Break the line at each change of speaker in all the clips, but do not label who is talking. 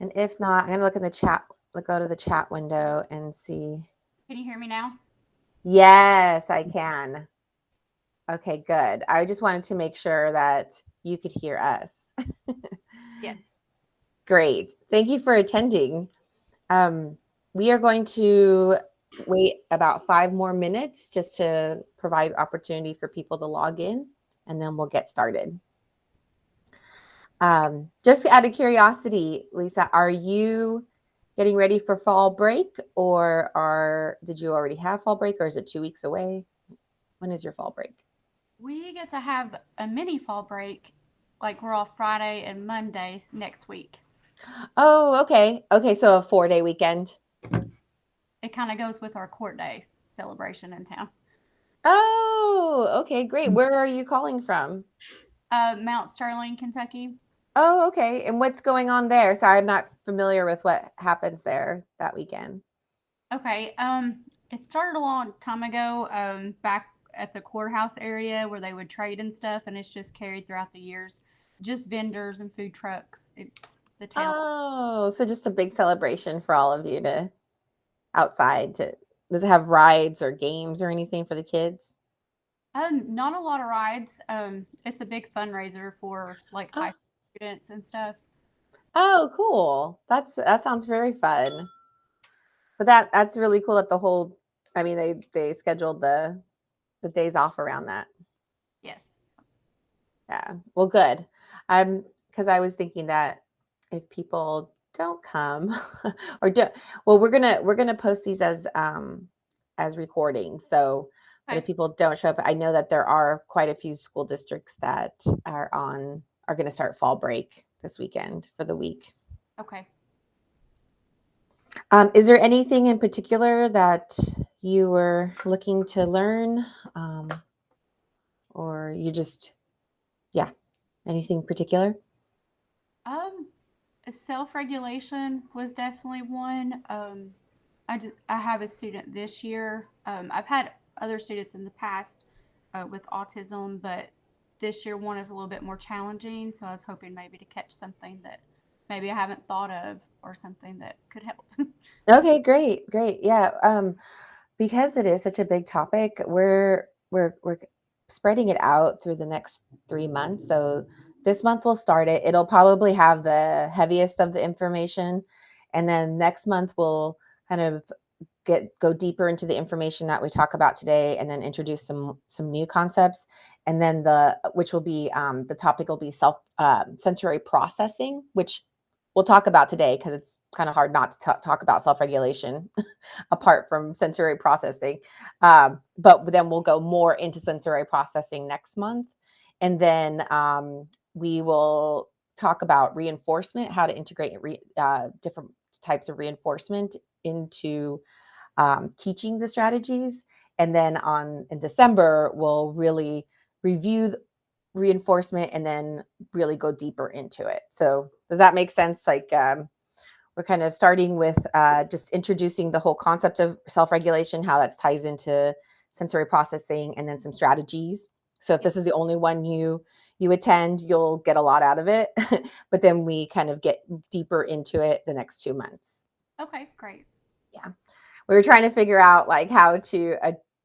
And if not, I'm going to look in the chat, go to the chat window and see.
Can you hear me now?
Yes, I can. Okay, good. I just wanted to make sure that you could hear us.
Yeah.
Great. Thank you for attending. We are going to wait about 5 more minutes just to provide opportunity for people to log in, and then we'll get started. Just out of curiosity, Lisa, are you getting ready for fall break, or did you already have fall break, or is it 2 weeks away? When is your fall break?
We get to have a mini fall break. Like we're off Friday and Mondays next week.
Oh, okay. Okay, so a 4-day weekend.
It kind of goes with our court day celebration in town.
Oh, okay, great. Where are you calling from?
Mount Sterling, Kentucky.
Oh, okay. And what's going on there? Sorry, I'm not familiar with what happens there that weekend.
Okay. It started a long time ago. Back at the courthouse area where they would trade and stuff, and it's just carried throughout the years. Just vendors and food trucks. The town.
Oh, so just a big celebration for all of you to outside to does it have rides or games or anything for the kids?
Not a lot of rides. It's a big fundraiser for like high
Oh,
school students and stuff.
oh, cool. That sounds very fun. But that's really cool that the whole I mean they scheduled the days off around that.
Yes.
Yeah. Well, good. Because I was thinking that if people don't come or do well, we're gonna post these as recordings. So, but
Okay.
if people don't show up, I know that there are quite a few school districts that are going to start fall break this weekend for the week.
Okay.
Is there anything in particular that you were looking to learn, um, or you just yeah, anything particular?
Um, Self regulation was definitely one. I have a student this year. I've had other students in the past with autism, but this year one is a little bit more challenging. So I was hoping maybe to catch something that maybe I haven't thought of or something that could help.
Okay, great, great. Yeah, because it is such a big topic, we're spreading it out through the next 3 months. So this month we'll start it. It'll probably have the heaviest of the information, and then next month we'll kind of go deeper into the information that we talk about today, and then introduce some new concepts, and then which will be the topic will be sensory processing, which we'll talk about today because it's kind of hard not to talk about self-regulation apart from sensory processing. But then we'll go more into sensory processing next month. And then we will talk about reinforcement, how to integrate different types of reinforcement into teaching the strategies. And then in December, we'll really review reinforcement and then really go deeper into it. So does that make sense? Like we're kind of starting with just introducing the whole concept of self-regulation, how that ties into sensory processing, and then some strategies. So if
Yeah.
this is the only one you attend, you'll get a lot out of it. But then we kind of get deeper into it the next 2 months.
Okay, great.
Yeah, we were trying to figure out like how to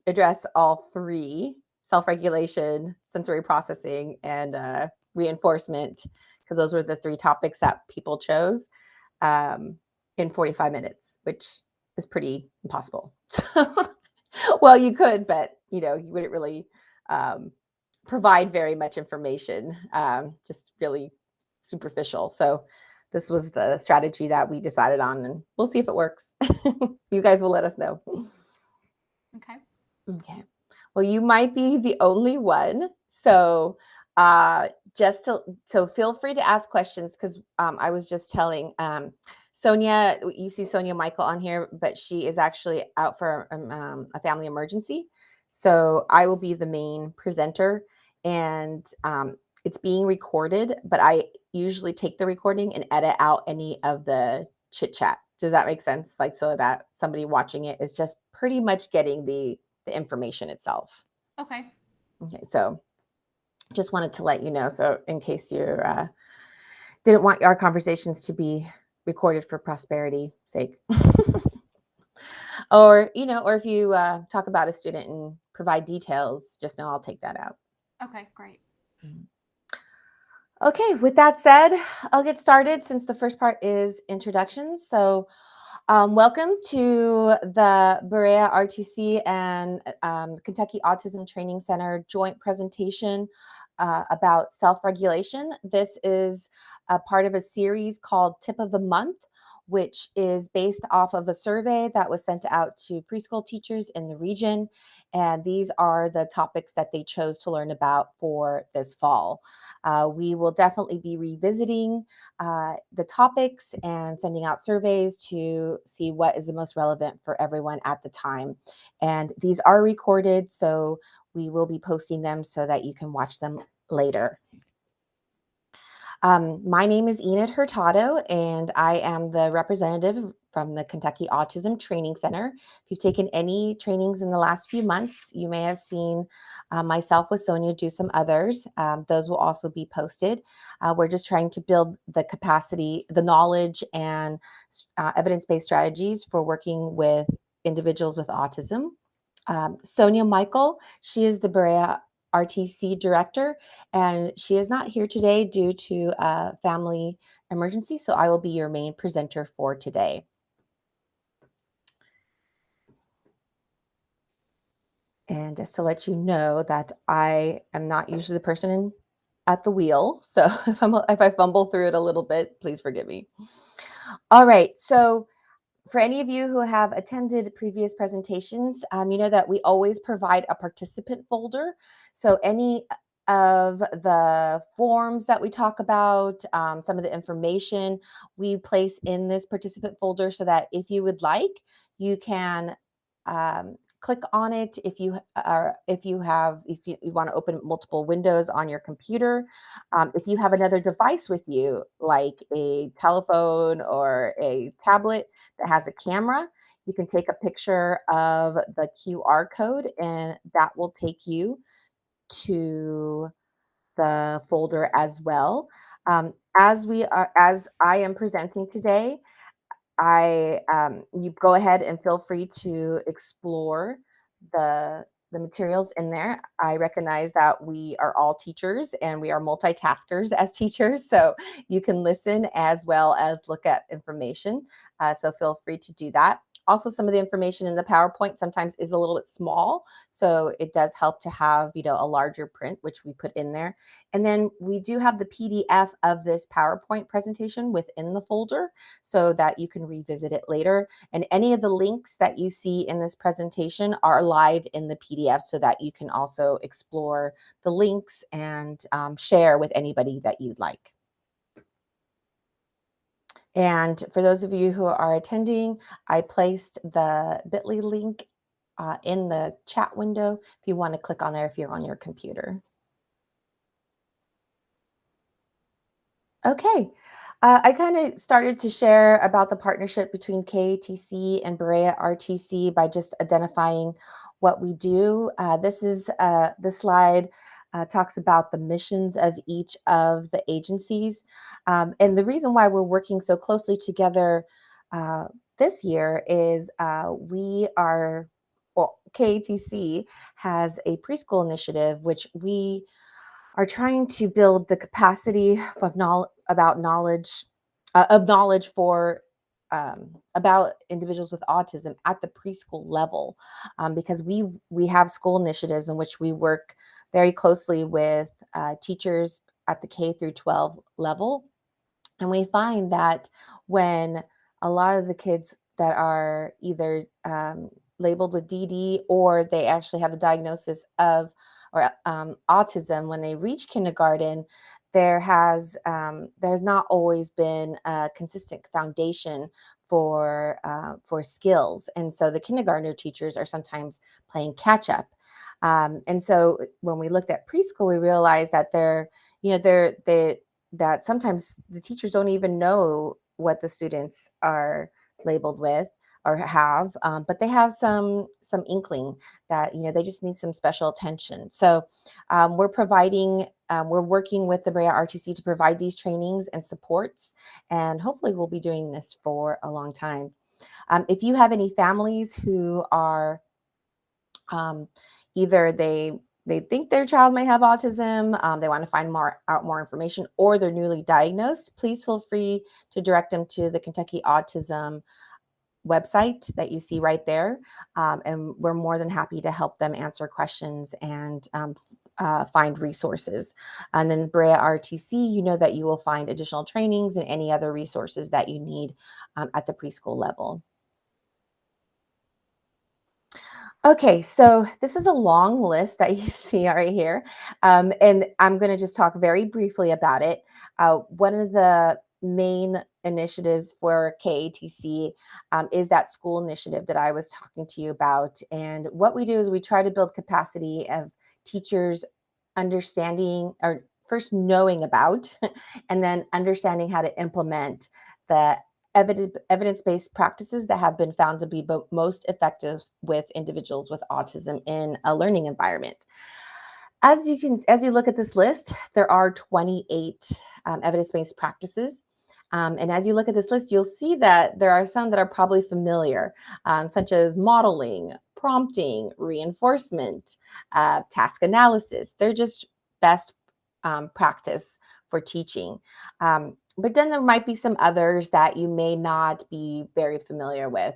address all three: self-regulation, sensory processing, and reinforcement, because those were the three topics that people chose um, in 45 minutes, which is pretty impossible. Well, you could, but you wouldn't really um, provide very much information, just really superficial. So this was the strategy that we decided on, and we'll see if it works. You guys will let us know.
Okay.
Okay. Well, you might be the only one. So uh just to so feel free to ask questions, because I was just telling Sonia, you see Sonia Michael on here, but she is actually out for a family emergency. So I will be the main presenter, and it's being recorded, but I usually take the recording and edit out any of the chit chat. Does that make sense? Like, so that somebody watching it is just pretty much getting the information itself.
Okay.
Okay, so just wanted to let you know. So in case you didn't want our conversations to be recorded for prosperity sake. Or, or if you talk about a student and provide details, just know I'll take that out.
Okay, great.
Mm. Okay, with that said, I'll get started since the first part is introductions. So, welcome to the Berea RTC and Kentucky Autism Training Center joint presentation about self-regulation. This is a part of a series called Tip of the Month, which is based off of a survey that was sent out to preschool teachers in the region. And these are the topics that they chose to learn about for this fall. We will definitely be revisiting the topics and sending out surveys to see what is the most relevant for everyone at the time. And these are recorded, so we will be posting them so that you can watch them later. My name is Enid Hurtado, and I am the representative from the Kentucky Autism Training Center. If you've taken any trainings in the last few months, you may have seen myself with Sonia do some others. Those will also be posted. We're just trying to build the capacity, the knowledge, and evidence-based strategies for working with individuals with autism. Sonia Michael, she is the Berea RTC director, and she is not here today due to a family emergency, so I will be your main presenter for today. And just to let you know that I am not usually the person at the wheel, so if I fumble through it a little bit, please forgive me. All right, so for any of you who have attended previous presentations, you know that we always provide a participant folder. So any of the forms that we talk about, some of the information we place in this participant folder so that if you would like, you can click on it if you want to open multiple windows on your computer. If you have another device with you, like a telephone or a tablet that has a camera, you can take a picture of the QR code and that will take you to the folder as well. As I am presenting today, you go ahead and feel free to explore the materials in there. I recognize that we are all teachers and we are multitaskers as teachers, so you can listen as well as look at information. So feel free to do that. Also, some of the information in the PowerPoint sometimes is a little bit small, so it does help to have a larger print, which we put in there. And then we do have the PDF of this PowerPoint presentation within the folder so that you can revisit it later. And any of the links that you see in this presentation are live in the PDF so that you can also explore the links and share with anybody that you'd like. And for those of you who are attending, I placed the bit.ly link in the chat window if you want to click on there if you're on your computer. Okay. I kind of started to share about the partnership between KATC and Berea RTC by just identifying what we do. This slide talks about the missions of each of the agencies. And the reason why we're working so closely together this year is KATC has a preschool initiative, which we are trying to build the capacity of knowledge for about individuals with autism at the preschool level, because we have school initiatives in which we work very closely with teachers at the K through 12 level. And we find that when a lot of the kids that are either labeled with DD or they actually have the diagnosis of or autism, when they reach kindergarten, there's not always been a consistent foundation for skills, and so the kindergartner teachers are sometimes playing catch up. And so when we looked at preschool, we realized that that sometimes the teachers don't even know what the students are labeled with. or have, but they have some inkling that they just need some special attention. So we're working with the Brea RTC to provide these trainings and supports, and hopefully we'll be doing this for a long time. If you have any families who are um, either they think their child may have autism, they want to find more information, or they're newly diagnosed, please feel free to direct them to the Kentucky Autism website that you see right there. And we're more than happy to help them answer questions and find resources. And then Brea RTC, that you will find additional trainings and any other resources that you need at the preschool level. Okay, so this is a long list that you see right here, and I'm going to just talk very briefly about it. One of the main initiatives for KATC is that school initiative that I was talking to you about. And what we do is we try to build capacity of teachers understanding, or first knowing about, and then understanding how to implement the evidence-based practices that have been found to be most effective with individuals with autism in a learning environment. As you look at this list, there are 28 evidence-based practices. And as you look at this list, you'll see that there are some that are probably familiar, such as modeling, prompting, reinforcement, task analysis. They're just best practice for teaching. But then there might be some others that you may not be very familiar with.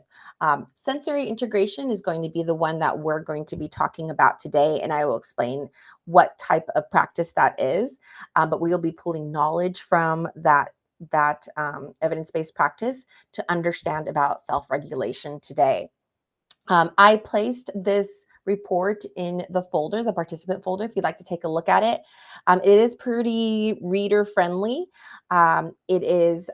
Sensory integration is going to be the one that we're going to be talking about today, and I will explain what type of practice that is. But we will be pulling knowledge from that evidence-based practice to understand about self-regulation today. I placed this report in the folder, the participant folder, if you'd like to take a look at it. It is pretty reader friendly. It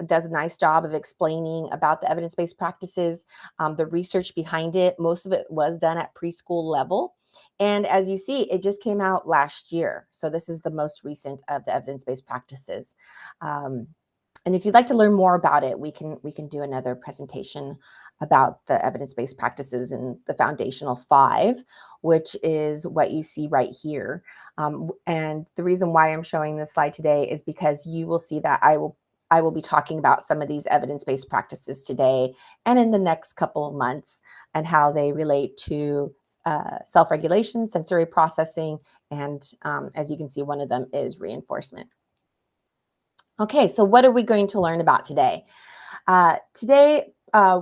does a nice job of explaining about the evidence-based practices, the research behind it. Most of it was done at preschool level. And as you see, it just came out last year. So this is the most recent of the evidence-based practices. And if you'd like to learn more about it, we can do another presentation about the evidence-based practices in the foundational 5, which is what you see right here. And the reason why I'm showing this slide today is because you will see that I will be talking about some of these evidence-based practices today and in the next couple of months, and how they relate to self-regulation, sensory processing, and as you can see, one of them is reinforcement. Okay, so what are we going to learn about today? Today,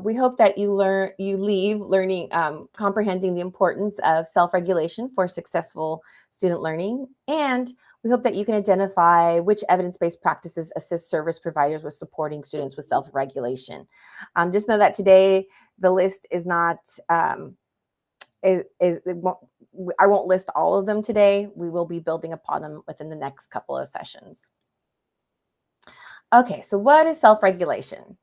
we hope that you leave learning, comprehending the importance of self-regulation for successful student learning. And we hope that you can identify which evidence-based practices assist service providers with supporting students with self-regulation. Just know that today, the list is not, I won't list all of them today. We will be building upon them within the next couple of sessions. Okay, so what is self-regulation?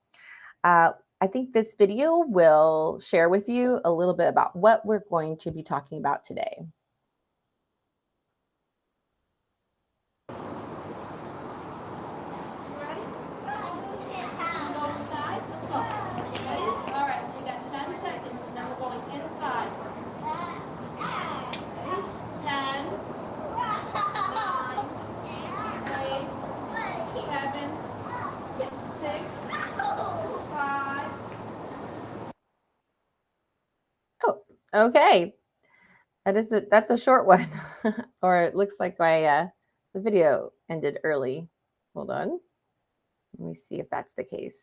I think this video will share with you a little bit about what we're going to be talking about today. Oh, okay. That's a short one, or it looks like the video ended early. Hold on. Let me see if that's the case.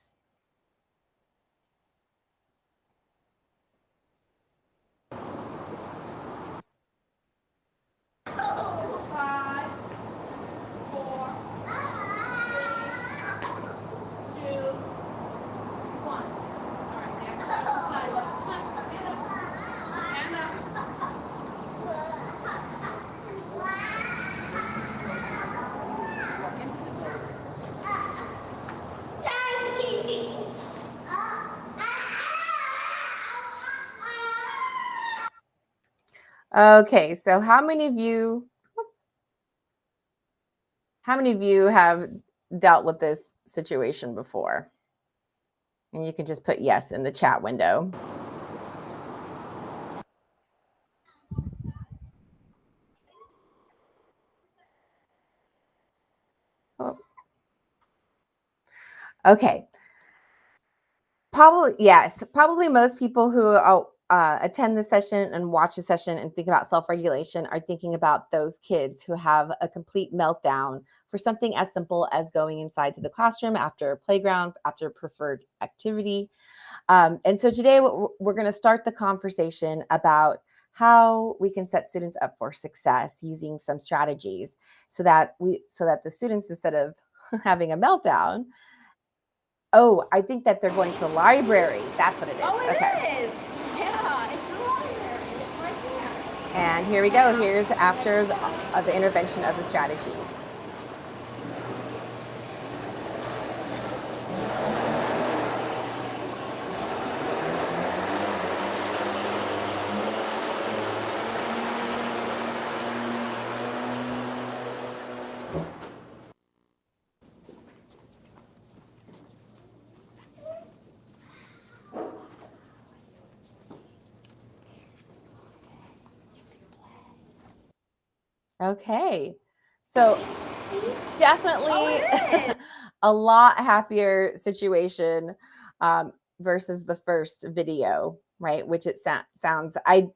Okay, so how many of you have dealt with this situation before? And you can just put yes in the chat window. Oh. Okay. Probably, yes. Probably most people who attend the session and watch the session and think about self-regulation are thinking about those kids who have a complete meltdown for something as simple as going inside to the classroom after a playground, after a preferred activity. And so today we're going to start the conversation about how we can set students up for success using some strategies so that the students, instead of having a meltdown. Oh, I think that they're going to the library. That's what it is.
Oh, it
Okay.
is. Yeah, it's the library. It's right there.
And here we go. Here's after the intervention of the strategies. Okay. So definitely
Oh,
a lot happier situation versus the first video, right? Which it sounds, I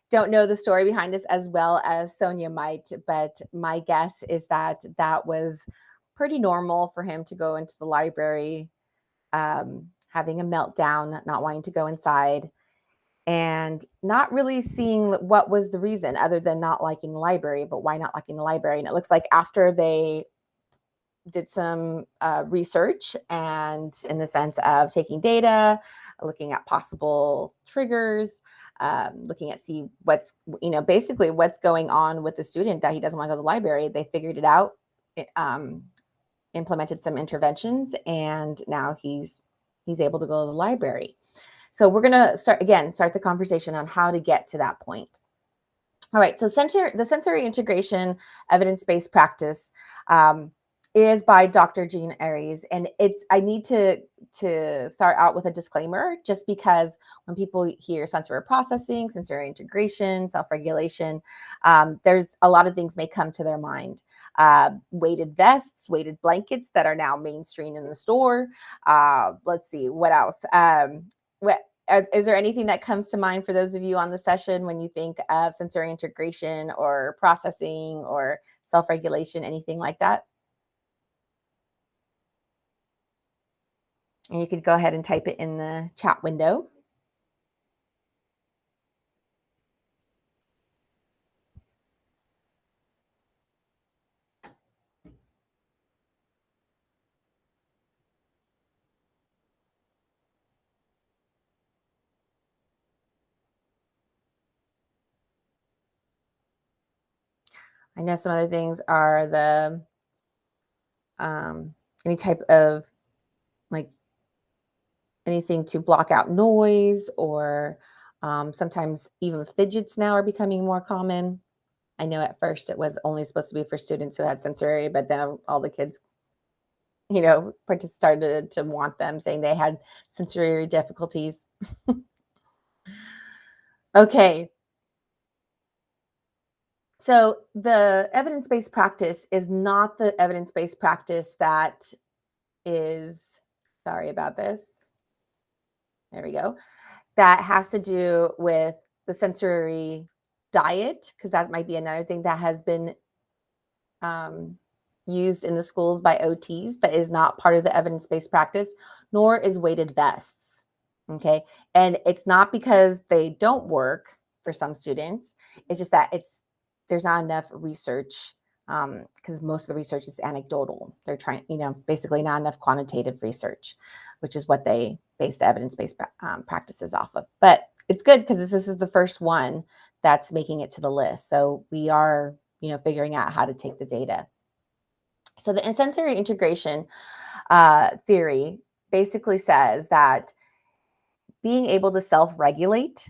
don't know the story behind this as well as Sonia might, but my guess is that that was pretty normal for him to go into the library, having a meltdown, not wanting to go inside, and not really seeing what was the reason other than not liking the library. But why not liking the library? And it looks like after they did some research and in the sense of taking data, looking at possible triggers, looking at see what's, basically what's going on with the student that he doesn't want to go to the library. They figured it out, implemented some interventions, and now he's able to go to the library. So we're going to start the conversation on how to get to that point. All right, so the sensory integration evidence-based practice is by Dr. Jean Aries, and I need to start out with a disclaimer, just because when people hear sensory processing, sensory integration, self-regulation, there's a lot of things may come to their mind. Weighted vests, weighted blankets that are now mainstream in the store. Let's see, what else? Is there anything that comes to mind for those of you on the session when you think of sensory integration or processing or self-regulation, anything like that? And you could go ahead and type it in the chat window. I know some other things are the any type of, like, anything to block out noise, or sometimes even fidgets now are becoming more common. I know at first it was only supposed to be for students who had sensory, but then all the kids, started to want them, saying they had sensory difficulties. Okay. So the evidence-based practice is not the evidence-based practice that is, sorry about this. There we go. That has to do with the sensory diet, because that might be another thing that has been used in the schools by OTs, but is not part of the evidence-based practice, nor is weighted vests. Okay. And it's not because they don't work for some students. It's just that there's not enough research, because most of the research is anecdotal. They're trying, basically not enough quantitative research, which is what they base the evidence-based practices off of. But it's good because this is the first one that's making it to the list. So we are, figuring out how to take the data. So the sensory integration theory basically says that being able to self-regulate,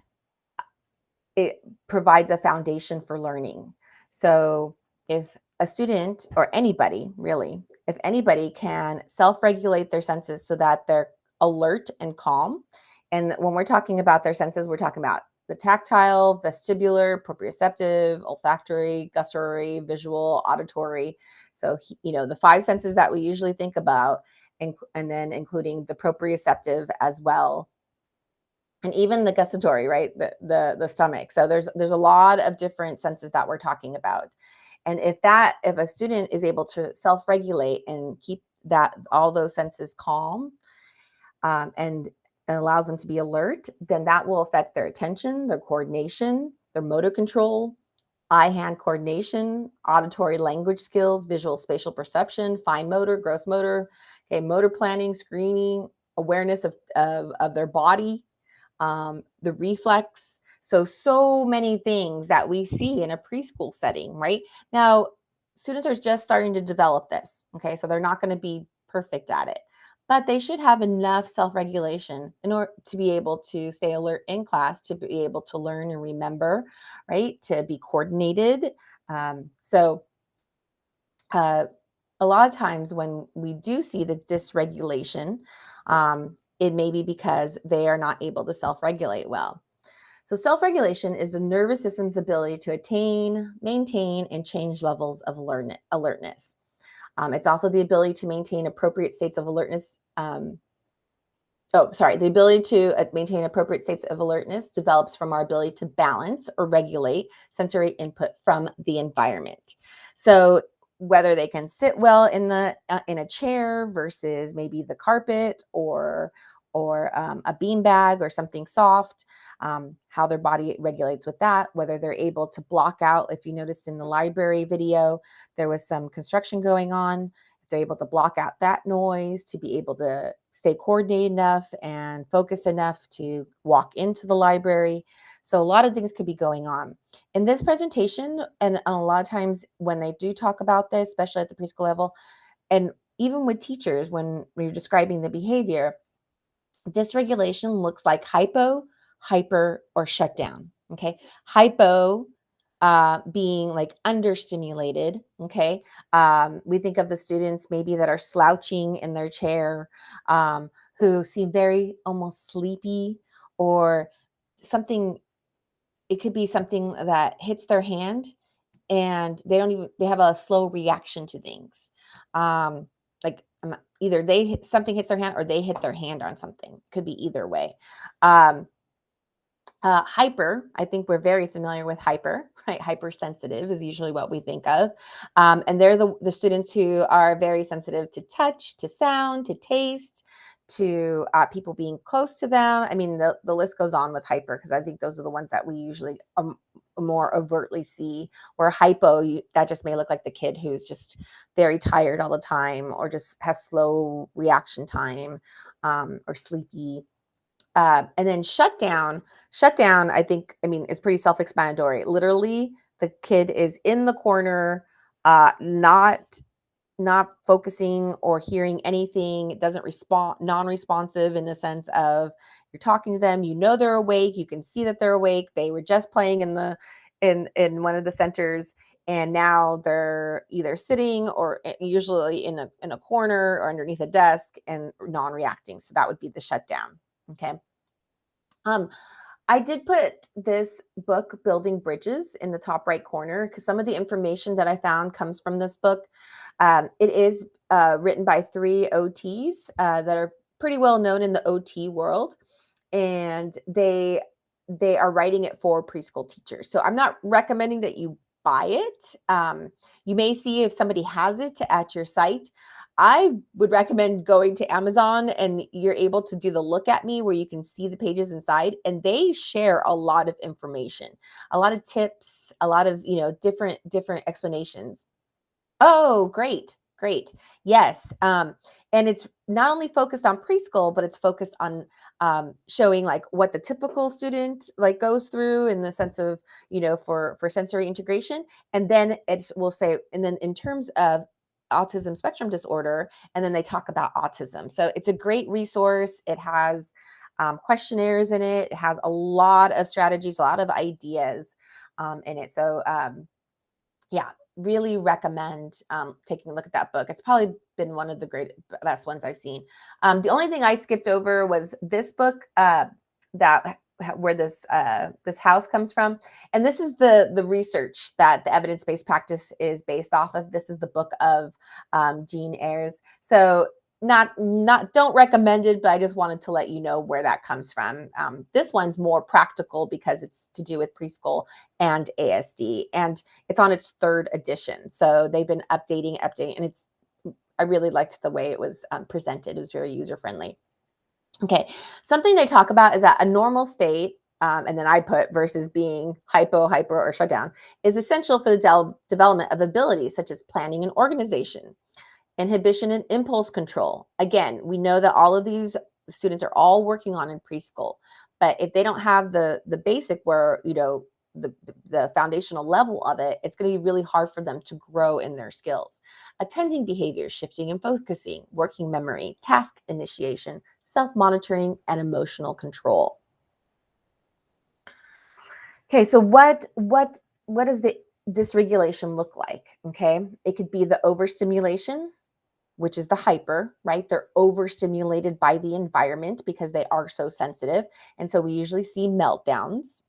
it provides a foundation for learning. So if a student, or anybody really, if anybody can self-regulate their senses so that they're alert and calm. And when we're talking about their senses, we're talking about the tactile, vestibular, proprioceptive, olfactory, gustatory, visual, auditory. So, the five senses that we usually think about, and then including the proprioceptive as well, and even the gustatory, right? The stomach. So there's a lot of different senses that we're talking about. And if a student is able to self-regulate and keep that all those senses calm, and allows them to be alert, then that will affect their attention, their coordination, their motor control, eye-hand coordination, auditory language skills, visual spatial perception, fine motor, gross motor, okay, motor planning, screening, awareness of their body, the reflex. So many things that we see in a preschool setting, right? Now, students are just starting to develop this, okay? So they're not going to be perfect at it, but they should have enough self-regulation in order to be able to stay alert in class, to be able to learn and remember, right? To be coordinated. So a lot of times when we do see the dysregulation, it may be because they are not able to self-regulate well. So self-regulation is the nervous system's ability to attain, maintain, and change levels of alertness. It's also the ability to maintain appropriate states of alertness. The ability to maintain appropriate states of alertness develops from our ability to balance or regulate sensory input from the environment. So whether they can sit well in a chair versus maybe the carpet or a beanbag or something soft, how their body regulates with that, whether they're able to block out. If you noticed in the library video, there was some construction going on. They're able to block out that noise, to be able to stay coordinated enough and focused enough to walk into the library. So a lot of things could be going on. In this presentation, and a lot of times when they do talk about this, especially at the preschool level, and even with teachers, when we're describing the behavior, dysregulation looks like hypo, hyper, or shutdown. Okay. Hypo being like understimulated. Okay. We think of the students maybe that are slouching in their chair, who seem very almost sleepy, or something. It could be something that hits their hand and they have a slow reaction to things. Like either something hits their hand or they hit their hand on something. Could be either way. Um, Hyper, I think we're very familiar with hyper, right? Hypersensitive is usually what we think of. And they're the students who are very sensitive to touch, to sound, to taste, to people being close to them. I mean, the list goes on with hyper, because I think those are the ones that we usually more overtly see. Where hypo, that just may look like the kid who's just very tired all the time, or just has slow reaction time, or sleepy. And then shutdown, I mean, is pretty self-explanatory. Literally, the kid is in the corner, not focusing or hearing anything. It doesn't respond, non-responsive, in the sense of you're talking to them, they're awake, you can see that they're awake. They were just playing in one of the centers, and now they're either sitting or usually in a corner or underneath a desk and non-reacting. So that would be the shutdown. Okay. Um, I did put this book, Building Bridges, in the top right corner, because some of the information that I found comes from this book. It is written by three OTs that are pretty well known in the OT world, and they are writing it for preschool teachers. So I'm not recommending that you buy it. You may see if somebody has it at your site. I would recommend going to Amazon, and you're able to do the look at me where you can see the pages inside, and they share a lot of information, a lot of tips, a lot of, different explanations. Oh, great. Great. Yes. And it's not only focused on preschool, but it's focused on showing like what the typical student like goes through, in the sense of, for sensory integration. And then it will say, and then in terms of autism spectrum disorder, and then they talk about autism. So it's a great resource. It has questionnaires in it. It has a lot of strategies, a lot of ideas in it. So yeah, really recommend taking a look at that book. It's probably been one of the best ones I've seen. The only thing I skipped over was this book that where this house comes from, and this is the research that the evidence-based practice is based off of. This is the book of Jean Ayres. So not don't recommend it, but I just wanted to let you know where that comes from. This one's more practical because it's to do with preschool and ASD, and it's on its 3rd edition. So they've been updating, and I really liked the way it was presented. It was very user friendly. Okay, something they talk about is that a normal state, and then I put versus being hypo, or shut down, is essential for the development of abilities such as planning and organization, inhibition and impulse control. Again, we know that all of these students are all working on in preschool, but if they don't have the basic where, the foundational level of it, it's going to be really hard for them to grow in their skills. Attending behavior, shifting and focusing, working memory, task initiation, self-monitoring, and emotional control. Okay, so what does the dysregulation look like? Okay, it could be the overstimulation, which is the hyper, right? They're overstimulated by the environment because they are so sensitive. And so we usually see meltdowns.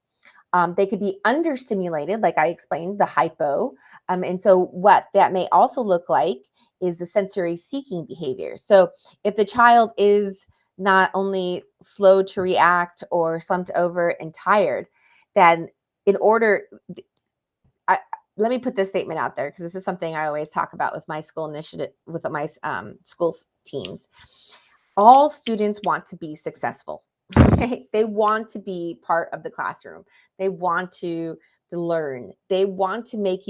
They could be understimulated, like I explained, the hypo. And so what that may also look like is the sensory seeking behavior. So if the child is not only slow to react or slumped over and tired, then in order, let me put this statement out there because this is something I always talk about with my school initiative, with my school teams. All students want to be successful. They want to be part of the classroom. They want to learn. They want to make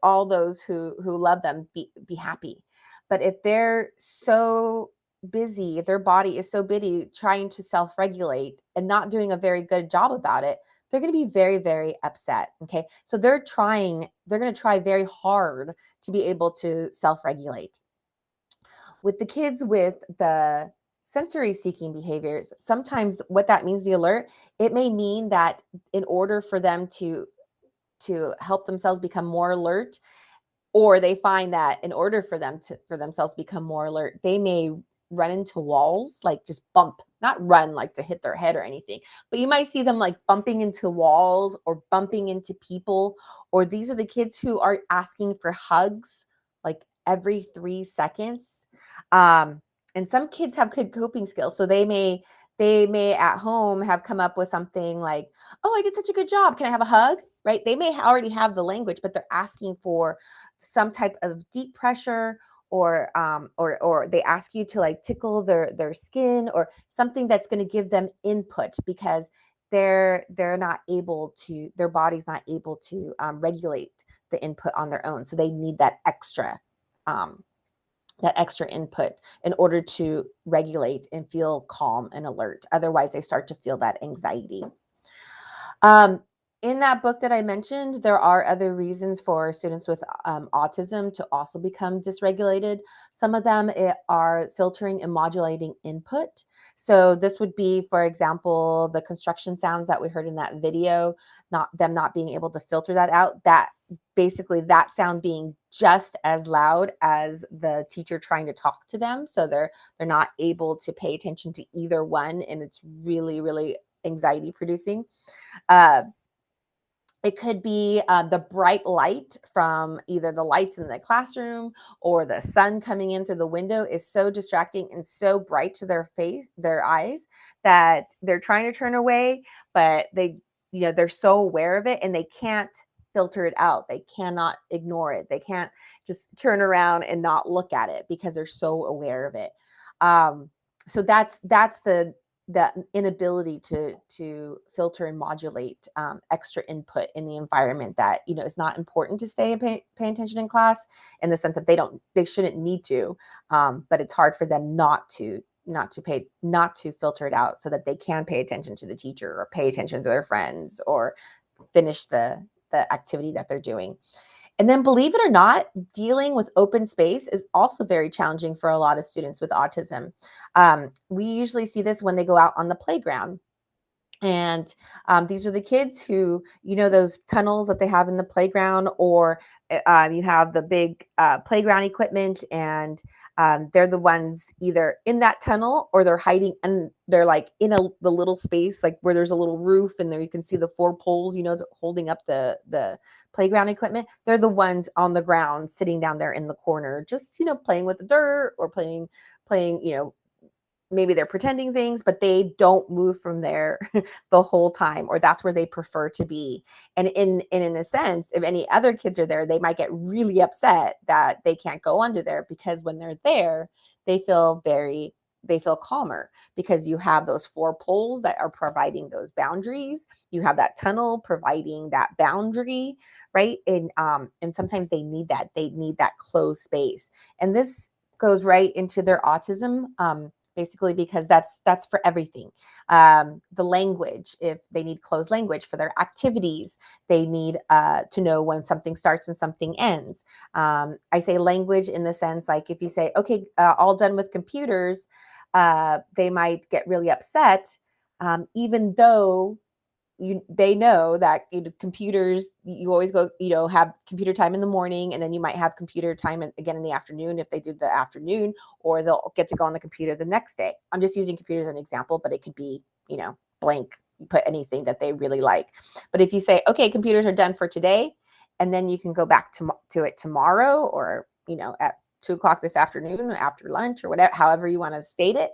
all those who love them be happy. But if they're so busy, if their body is so busy trying to self-regulate and not doing a very good job about it, they're going to be very, very upset. Okay. So they're going to try very hard to be able to self-regulate. With the kids with the sensory seeking behaviors, sometimes what that means, the alert, it may mean that in order for them to help themselves become more alert, or they find that in order for themselves to become more alert, they may run into walls, like just bump, not run like to hit their head or anything, but you might see them like bumping into walls or bumping into people. Or these are the kids who are asking for hugs like every 3 seconds. And some kids have good coping skills, so they may at home have come up with something like, oh, I did such a good job, can I have a hug? Right? They may already have the language, but they're asking for some type of deep pressure, or they ask you to like tickle their skin or something that's going to give them input, because they're not able to, their body's not able to regulate the input on their own. So they need that extra input in order to regulate and feel calm and alert. Otherwise, they start to feel that anxiety. In that book that I mentioned, there are other reasons for students with autism to also become dysregulated. Some of them are filtering and modulating input. So this would be, for example, the construction sounds that we heard in that video, not being able to filter that out. That basically that sound being just as loud as the teacher trying to talk to them. So they're not able to pay attention to either one, and it's really, really anxiety producing. It could be the bright light from either the lights in the classroom or the sun coming in through the window is so distracting and so bright to their eyes, that they're trying to turn away, but they're so aware of it and they can't filter it out. They cannot ignore it. They can't just turn around and not look at it because they're so aware of it. So that's the inability to filter and modulate extra input in the environment that is not important to stay and pay attention in class, in the sense that they shouldn't need to, but it's hard for them not to filter it out so that they can pay attention to the teacher or pay attention to their friends or finish the activity that they're doing. And then, believe it or not, dealing with open space is also very challenging for a lot of students with autism. We usually see this when they go out on the playground. And these are the kids who, those tunnels that they have in the playground, or you have the big playground equipment, and they're the ones either in that tunnel or they're hiding, and they're like in the little space, like where there's a little roof, and there you can see the 4 poles, holding up the playground equipment. They're the ones on the ground sitting down there in the corner, just, playing with the dirt, or playing, maybe they're pretending things, but they don't move from there the whole time, or that's where they prefer to be. And in a sense, if any other kids are there, they might get really upset that they can't go under there, because when they're there, they feel calmer, because you have those 4 poles that are providing those boundaries. You have that tunnel providing that boundary, right? And sometimes they need that closed space. And this goes right into their autism, basically, because that's for everything. The language, if they need closed language for their activities, they need to know when something starts and something ends. I say language in the sense, like, if you say, okay, all done with computers, they might get really upset, even though they know that computers, you always go, have computer time in the morning, and then you might have computer time again in the afternoon, if they do the afternoon, or they'll get to go on the computer the next day. I'm just using computers as an example, but it could be, blank. You put anything that they really like. But if you say, okay, computers are done for today, and then you can go back to it tomorrow, or, at 2 o'clock this afternoon after lunch, or whatever, however you want to state it,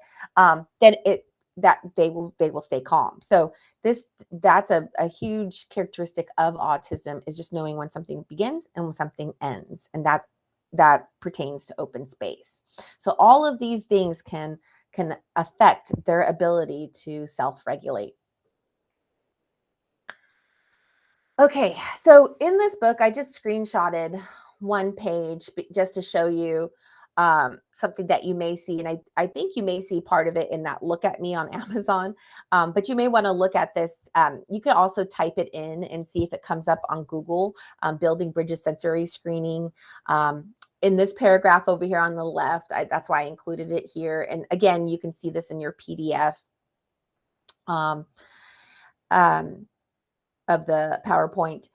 then that they will stay calm. So that's a huge characteristic of autism, is just knowing when something begins and when something ends, and that pertains to open space. So all of these things can affect their ability to self-regulate. Okay, so in this book, I just screenshotted one page just to show you something that you may see. And I think you may see part of it in that Look at Me on Amazon, but you may want to look at this. You can also type it in and see if it comes up on Google, Building Bridges Sensory Screening. In this paragraph over here on the left, that's why I included it here. And again, you can see this in your PDF. Of the PowerPoint.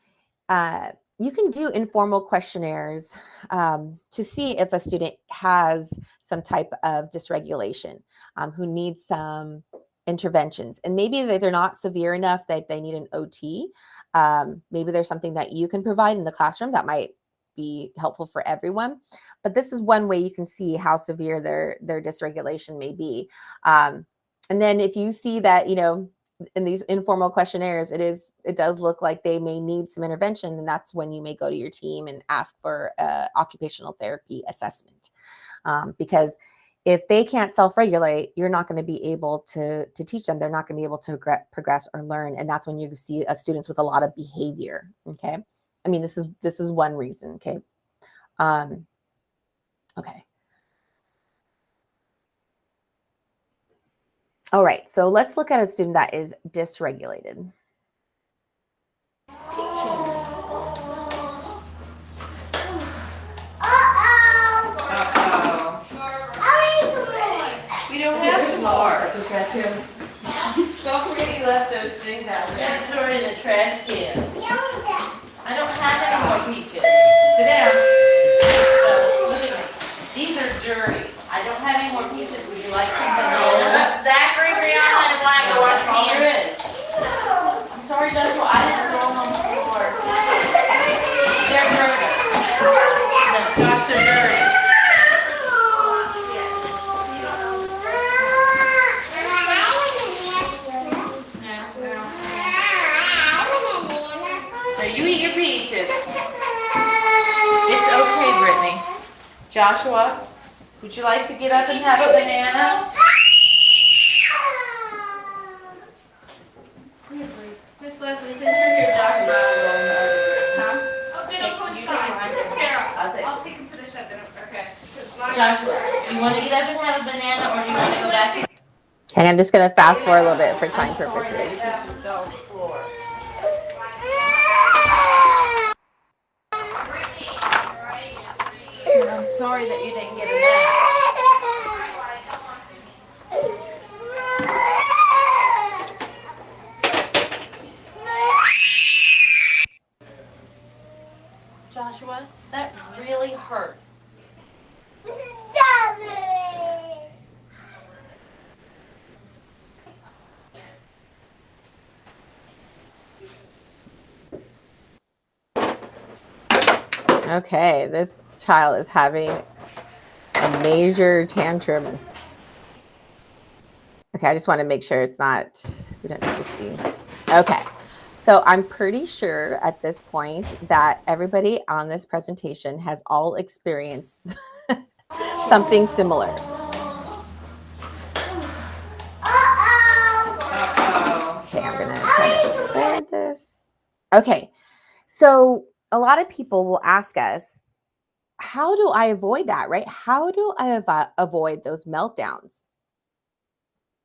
You can do informal questionnaires to see if a student has some type of dysregulation, who needs some interventions. And maybe they're not severe enough that they need an OT. Maybe there's something that you can provide in the classroom that might be helpful for everyone. But this is one way you can see how severe their dysregulation may be. And then if you see that, in these informal questionnaires, it does look like they may need some intervention, and that's when you may go to your team and ask for occupational therapy assessment. Because if they can't self-regulate, you're not going to be able to teach them. They're not going to be able to progress or learn, and that's when you see students with a lot of behavior. Okay, I mean, this is one reason. Okay, okay. All right, so let's look at a student that is dysregulated.
We don't have some more. Don't forget you left those things out there. Throw it in the trash can. I don't have any more peaches. Sit down. Look at me. These are dirty. I don't have any more peaches. Would you like some banana?
Zachary, Brianna, and Wyatt go wash
That's all there
hands.
is. I'm sorry, Joshua. I didn't throw them on the floor. They're dirty. No, Josh, they're dirty. You eat your peaches. It's okay, Brittany. Joshua, would you like to get up and have a banana? Miss Leslie, since you're here, Joshua.
Okay, don't go inside. Sarah, I'll take him to the shed then. Okay.
Joshua, you want to get up and have a banana, or do you want to go back?
And I'm just going to fast forward a little bit for time
I'm sorry
purposes.
that your peaches fell on the floor. I'm sorry that you didn't get a nap.
Okay, this child is having a major tantrum. Okay, I just want to make sure it's not, we don't need to see. Okay, so I'm pretty sure at this point that everybody on this presentation has all experienced something similar. Okay, I'm gonna try to clear this. Okay, so a lot of people will ask us, how do I avoid that, right? How do I avoid those meltdowns?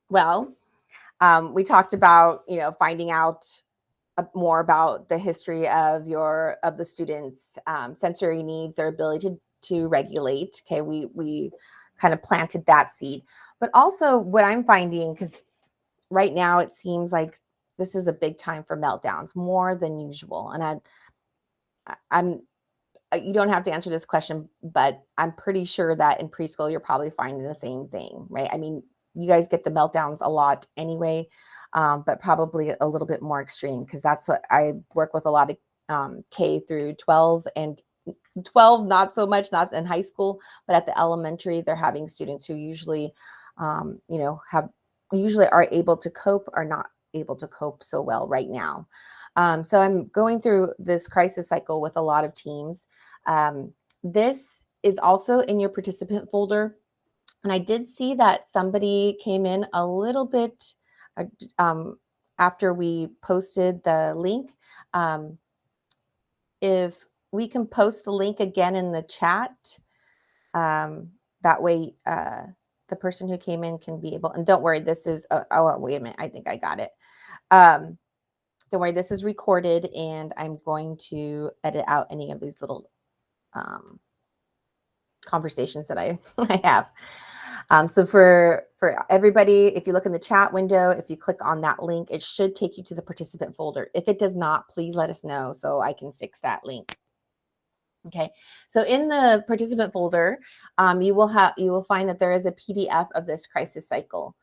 Well, we talked about, finding out more about the history of the students' sensory needs, their ability to regulate. Okay, we kind of planted that seed, but also what I'm finding, because right now it seems like this is a big time for meltdowns, more than usual. And I'm you don't have to answer this question, but I'm pretty sure that in preschool you're probably finding the same thing, right? I mean, you guys get the meltdowns a lot anyway, but probably a little bit more extreme, because that's what I work with, a lot of K through 12, and 12 not so much, not in high school, but at the elementary they're having students who usually are able to cope or not able to cope so well right now. So I'm going through this crisis cycle with a lot of teams. This is also in your participant folder. And I did see that somebody came in a little bit after we posted the link. If we can post the link again in the chat, that way the person who came in can be able, and don't worry, this is, oh, wait a minute, I think I got it. Don't worry, this is recorded, and I'm going to edit out any of these little conversations that I have. So for everybody, if you look in the chat window, if you click on that link, it should take you to the participant folder. If it does not, please let us know so I can fix that link. Okay, so in the participant folder, you will find that there is a PDF of this crisis cycle.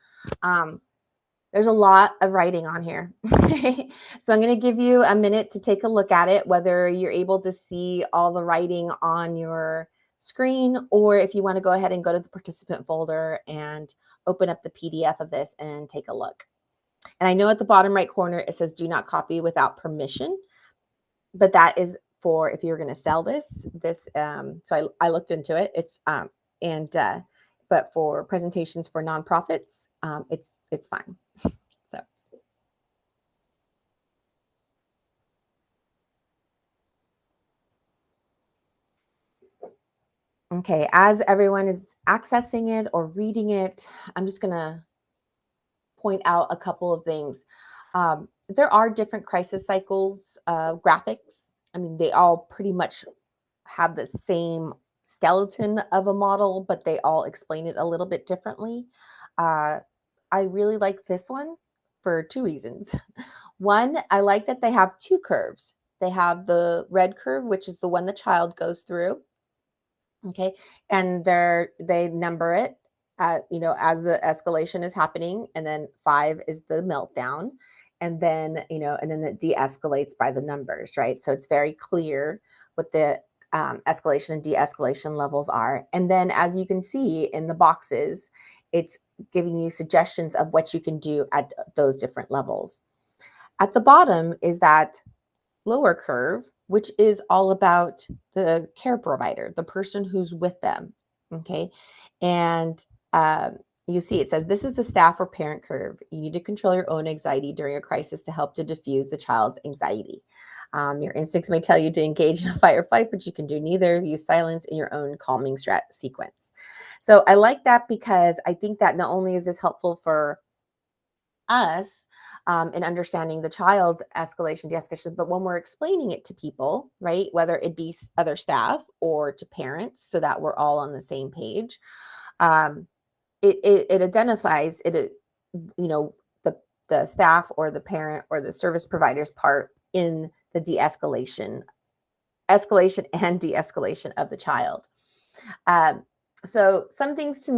There's a lot of writing on here. So I'm going to give you a minute to take a look at it, whether you're able to see all the writing on your screen, or if you want to go ahead and go to the participant folder and open up the PDF of this and take a look. And I know at the bottom right corner, it says do not copy without permission, but that is for if you're going to sell this. So I looked into it. It's but for presentations for nonprofits, it's fine. So. Okay, as everyone is accessing it or reading it, I'm just going to point out a couple of things. There are different crisis cycles graphics. I mean, they all pretty much have the same skeleton of a model, but they all explain it a little bit differently. I really like this one for two reasons. One, I like that they have two curves. They have the red curve, which is the one the child goes through. Okay, and they number it at, as the escalation is happening, and then 5 is the meltdown, and then and then it de-escalates by the numbers, right? So it's very clear what the escalation and de-escalation levels are. And then, as you can see in the boxes, it's giving you suggestions of what you can do at those different levels. At the bottom is that lower curve, which is all about the care provider, the person who's with them. Okay. And you see it says, this is the staff or parent curve. You need to control your own anxiety during a crisis to help to diffuse the child's anxiety. Your instincts may tell you to engage in a fight or flight, but you can do neither. Use silence in your own calming sequence. So I like that, because I think that not only is this helpful for us in understanding the child's escalation, de-escalation, but when we're explaining it to people, right, whether it be other staff or to parents, so that we're all on the same page, it identifies it, the staff or the parent or the service provider's part in the escalation and de-escalation of the child. So some things to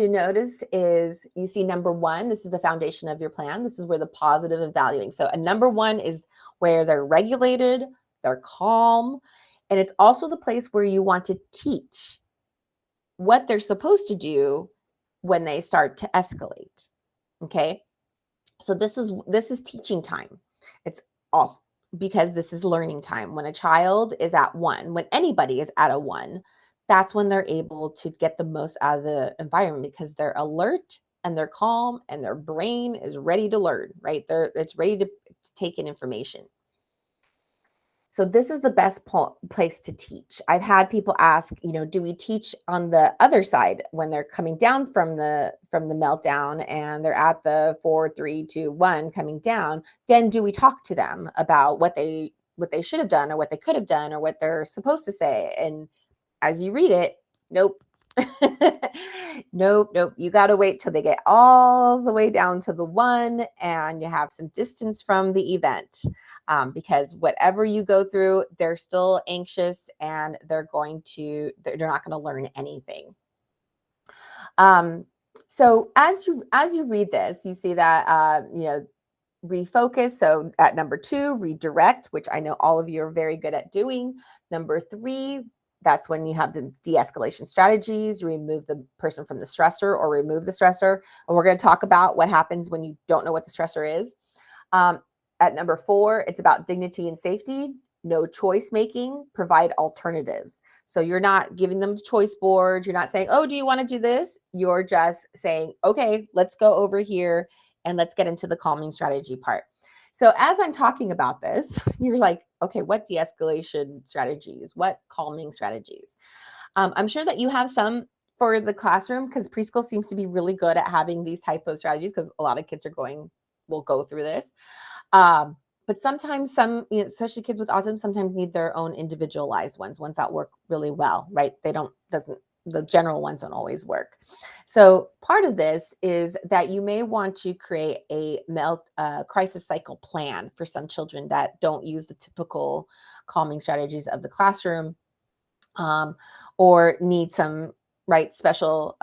notice is you see number one, this is the foundation of your plan. This is where the positive evaluating. So a number one is where they're regulated, they're calm, and it's also the place where you want to teach what they're supposed to do when they start to escalate. Okay. So this is teaching time. It's also because this is learning time. When a child is at one, when anybody is at a one, that's when they're able to get the most out of the environment because they're alert and they're calm and their brain is ready to learn, right? It's ready to take in information. So this is the best place to teach. I've had people ask, do we teach on the other side when they're coming down from the meltdown and they're at the 4, 3, 2, 1 coming down? Then do we talk to them about what they should have done or what they could have done or what they're supposed to say? And as you read it, nope. Nope. You got to wait till they get all the way down to the 1 and you have some distance from the event. Because whatever you go through, they're still anxious and they're not going to learn anything. So as you read this, you see that, refocus. So at number 2, redirect, which I know all of you are very good at doing. Number 3, that's when you have the de-escalation strategies, remove the person from the stressor or remove the stressor. And we're going to talk about what happens when you don't know what the stressor is. At number 4, it's about dignity and safety, no choice making, provide alternatives. So you're not giving them the choice board. You're not saying, oh, do you want to do this? You're just saying, okay, let's go over here and let's get into the calming strategy part. So as I'm talking about this, you're like, okay, what de-escalation strategies? What calming strategies? I'm sure that you have some for the classroom because preschool seems to be really good at having these type of strategies because a lot of kids will go through this. But sometimes especially kids with autism, sometimes need their own individualized ones that work really well, right? The general ones don't always work. So part of this is that you may want to create a crisis cycle plan for some children that don't use the typical calming strategies of the classroom, or need some special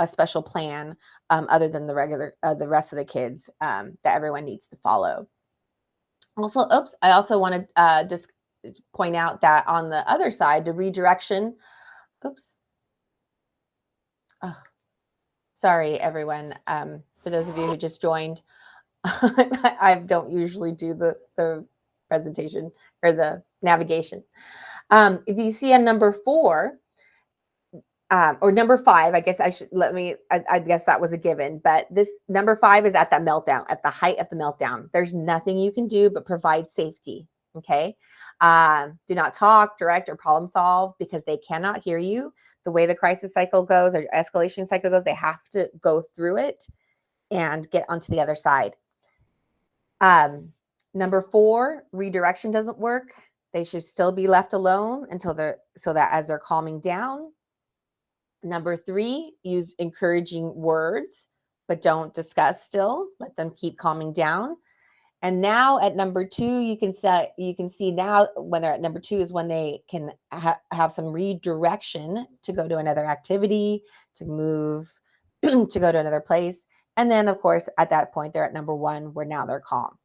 plan other than the rest of the kids that everyone needs to follow. Also, I also want to just point out that on the other side, the redirection. Oh, sorry, everyone. For those of you who just joined, I don't usually do the presentation or the navigation. If you see a number 4, or number 5, I guess I guess that was a given, but this number 5 is at that meltdown, at the height of the meltdown. There's nothing you can do but provide safety. Okay. Do not talk, direct, or problem solve because they cannot hear you. The way the crisis cycle goes or escalation cycle goes, they have to go through it and get onto the other side. Number 4, redirection doesn't work. They should still be left alone so that as they're calming down. Number 3, use encouraging words, but don't discuss still. Let them keep calming down. And now at number 2, you can see now when they're at number 2 is when they can have some redirection to go to another activity, to move, to go to another place. And then, of course, at that point, they're at number 1 where now they're calm.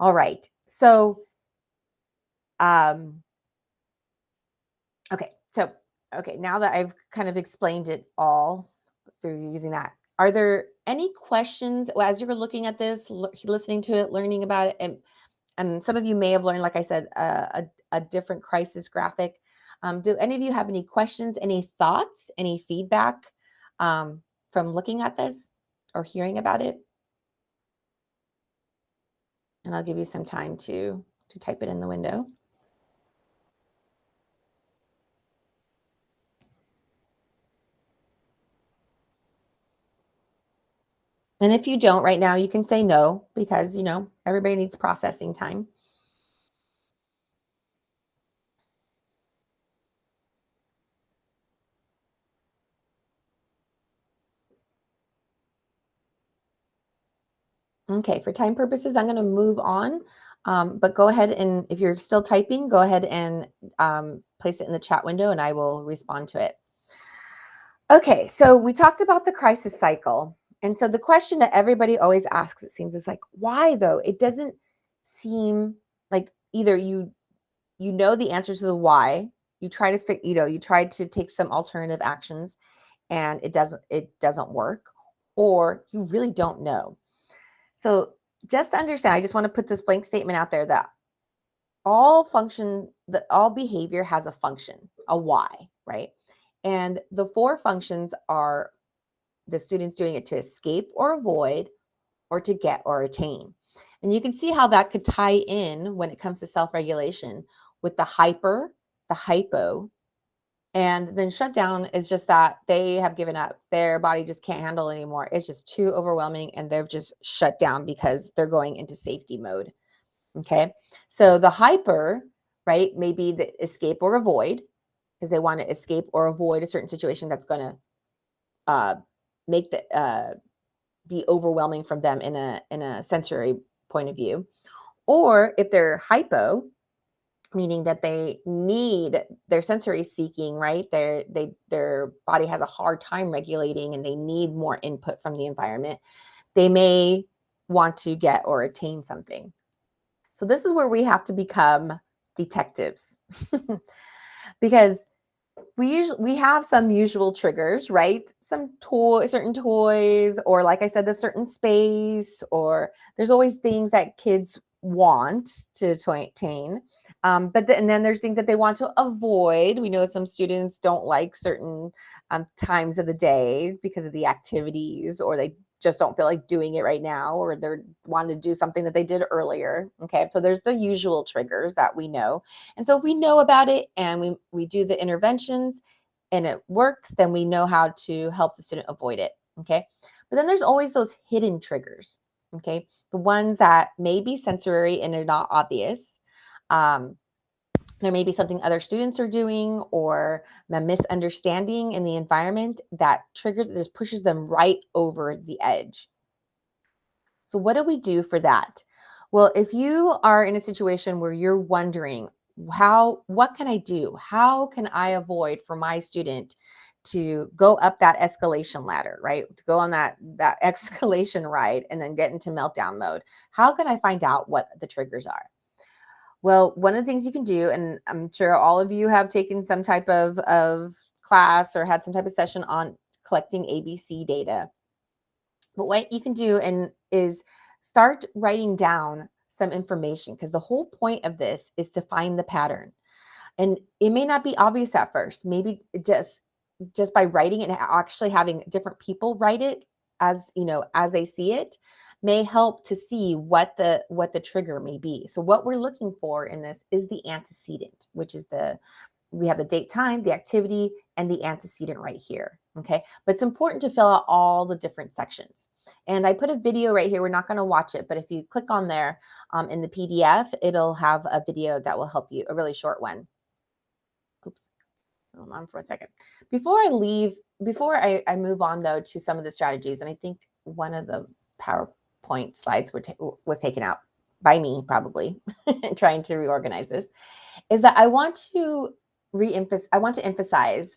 All right. So, okay, now that I've kind of explained it all through using that, are there any questions as you're looking at this, listening to it, learning about it? And some of you may have learned, like I said, a different crisis graphic. Do any of you have any questions, any thoughts, any feedback from looking at this or hearing about it? And I'll give you some time to type it in the window. And if you don't right now, you can say no because, everybody needs processing time. Okay, for time purposes, I'm going to move on. But go ahead and if you're still typing, go ahead and place it in the chat window and I will respond to it. Okay, so we talked about the crisis cycle. And so the question that everybody always asks, it seems, is like, why though? It doesn't seem like either you know the answer to the why, you try to you try to take some alternative actions and it doesn't work, or you really don't know. So just to understand, I just want to put this blank statement out there that all behavior has a function, a why, right? And the four functions are the students doing it to escape or avoid, or to get or attain. And you can see how that could tie in when it comes to self-regulation with the hyper, the hypo, and then shutdown is just that they have given up. Their body just can't handle it anymore. It's just too overwhelming and they've just shut down because they're going into safety mode. Okay. So the hyper, right, may be the escape or avoid because they want to escape or avoid a certain situation that's going to uh, make the be overwhelming from them in a sensory point of view. Or if they're hypo, meaning that they need their sensory seeking, right? Their body has a hard time regulating and they need more input from the environment. They may want to get or attain something. So this is where we have to become detectives because we have some usual triggers, right? Certain toys, or like I said, the certain space, or there's always things that kids want to attain. And then there's things that they want to avoid. We know some students don't like certain times of the day because of the activities, or they just don't feel like doing it right now, or they're wanting to do something that they did earlier. Okay, so there's the usual triggers that we know. And so if we know about it and we do the interventions and it works, then we know how to help the student avoid it. Okay. But then there's always those hidden triggers. Okay. The ones that may be sensory and are not obvious. Um, there may be something other students are doing or a misunderstanding in the environment that triggers, just pushes them right over the edge. So what do we do for that? Well, if you are in a situation where you're wondering what can I do? How can I avoid for my student to go up that escalation ladder, right? To go on that escalation ride and then get into meltdown mode. How can I find out what the triggers are? Well, one of the things you can do, and I'm sure all of you have taken some type of class or had some type of session on collecting ABC data. But what you can do is start writing down some information, because the whole point of this is to find the pattern. And it may not be obvious at first. Maybe just by writing it and actually having different people write it as they see it may help to see what the trigger may be. So what we're looking for in this is the antecedent, which is we have the date, time, the activity, and the antecedent right here. Okay. But it's important to fill out all the different sections. And I put a video right here. We're not going to watch it, but if you click on there in the PDF, it'll have a video that will help you, a really short one. Oops. Hold on for a second. Before I move on though to some of the strategies, and I think one of the PowerPoint slides was taken out by me probably trying to reorganize this, is that I want to emphasize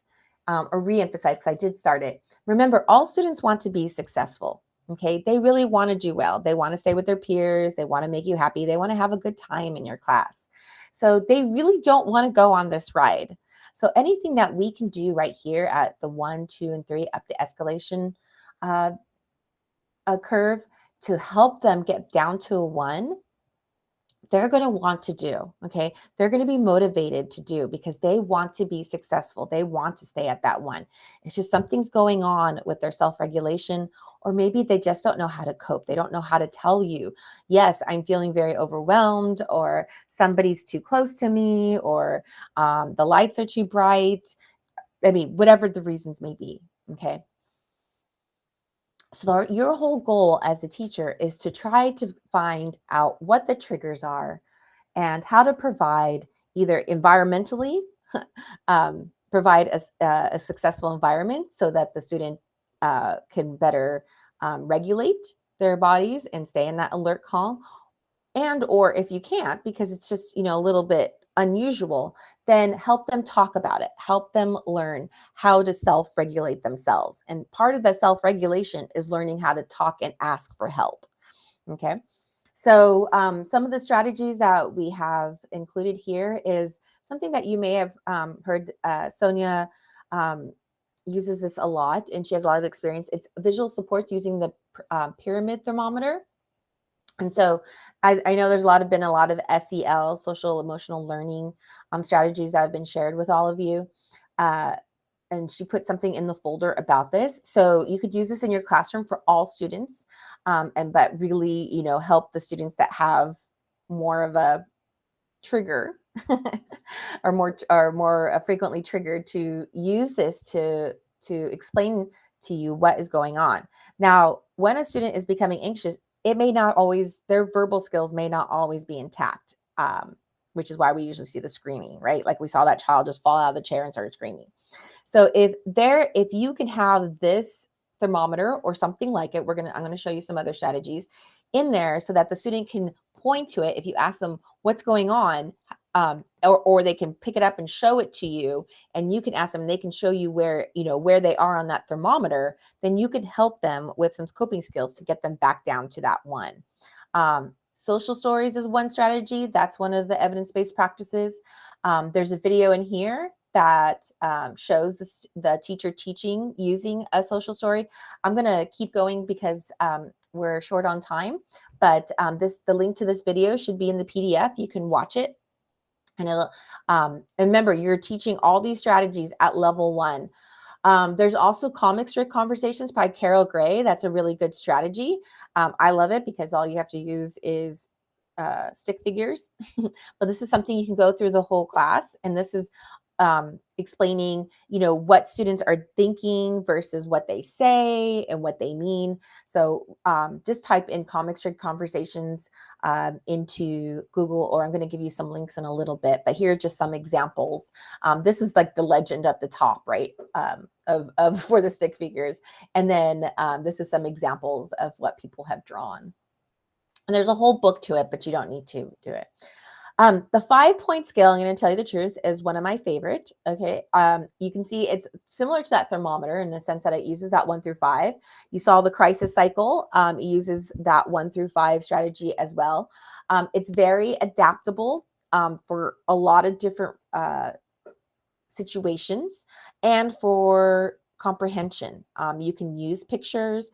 or re-emphasize, because I did start it. Remember, all students want to be successful. Okay, they really want to do well. They want to stay with their peers. They want to make you happy. They want to have a good time in your class. So they really don't want to go on this ride. So anything that we can do right here at the 1, 2, and 3 up the escalation uh, curve to help them get down to a 1, they're going to want to do. Okay. They're going to be motivated to do because they want to be successful. They want to stay at that 1. It's just something's going on with their self regulation, or maybe they just don't know how to cope. They don't know how to tell you, yes, I'm feeling very overwhelmed, or somebody's too close to me, or the lights are too bright. I mean, whatever the reasons may be. Okay. So your whole goal as a teacher is to try to find out what the triggers are and how to provide either environmentally, provide a successful environment so that the student can better regulate their bodies and stay in that alert calm. And or if you can't, because it's just a little bit unusual, then help them talk about it, help them learn how to self-regulate themselves. And part of the self-regulation is learning how to talk and ask for help. Okay. So some of the strategies that we have included here is something that you may have heard. Sonia uses this a lot, and she has a lot of experience. It's visual supports using the pyramid thermometer. And so I know there's been a lot of SEL, social emotional learning strategies that have been shared with all of you. And she put something in the folder about this. So you could use this in your classroom for all students, but really, help the students that have more of a trigger or more frequently triggered to use this to explain to you what is going on. Now, when a student is becoming anxious, it may not always, their verbal skills may not always be intact, which is why we usually see the screaming, right? Like we saw that child just fall out of the chair and start screaming. So if you can have this thermometer or something like it, I'm going to show you some other strategies in there so that the student can point to it. If you ask them what's going on, or they can pick it up and show it to you, and you can ask them, and they can show you where they are on that thermometer, then you can help them with some coping skills to get them back down to that one. Social stories is one strategy. That's one of the evidence-based practices. There's a video in here that shows the teacher teaching using a social story. I'm going to keep going because we're short on time, but the link to this video should be in the PDF. You can watch it. And it'll remember, you're teaching all these strategies at level 1. There's also comic strip conversations by Carol Gray. That's a really good strategy. I love it because all you have to use is stick figures. But this is something you can go through the whole class. And this is explaining, what students are thinking versus what they say and what they mean. So just type in comic strip conversations into Google, or I'm going to give you some links in a little bit, but here are just some examples. This is like the legend at the top, right? Of for the stick figures. And then this is some examples of what people have drawn. And there's a whole book to it, but you don't need to do it. The 5-point scale, I'm going to tell you the truth, is one of my favorite. Okay. You can see it's similar to that thermometer in the sense that it uses that 1 through 5. You saw the crisis cycle. It uses that 1 through 5 strategy as well. It's very adaptable for a lot of different situations and for comprehension. You can use pictures.